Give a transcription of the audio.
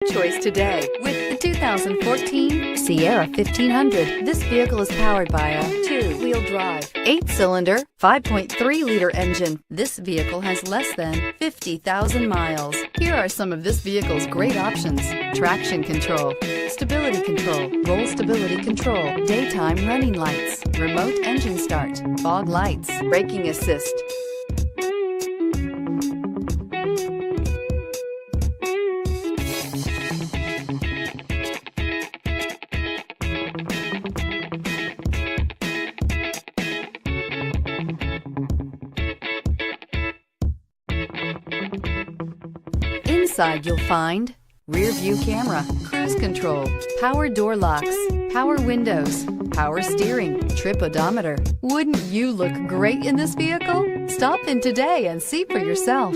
choice today with the 2014 Sierra 1500. This vehicle is powered by a 2-wheel drive, 8-cylinder, 5.3-liter engine. This vehicle has less than 50,000 miles. Here are some of this vehicle's great options: traction control, stability control, roll stability control, daytime running lights, remote engine start, fog lights, braking assist. Inside you'll find rear view camera, cruise control, power door locks, power windows, power steering, trip odometer. Wouldn't you look great in this vehicle? Stop in today and see for yourself.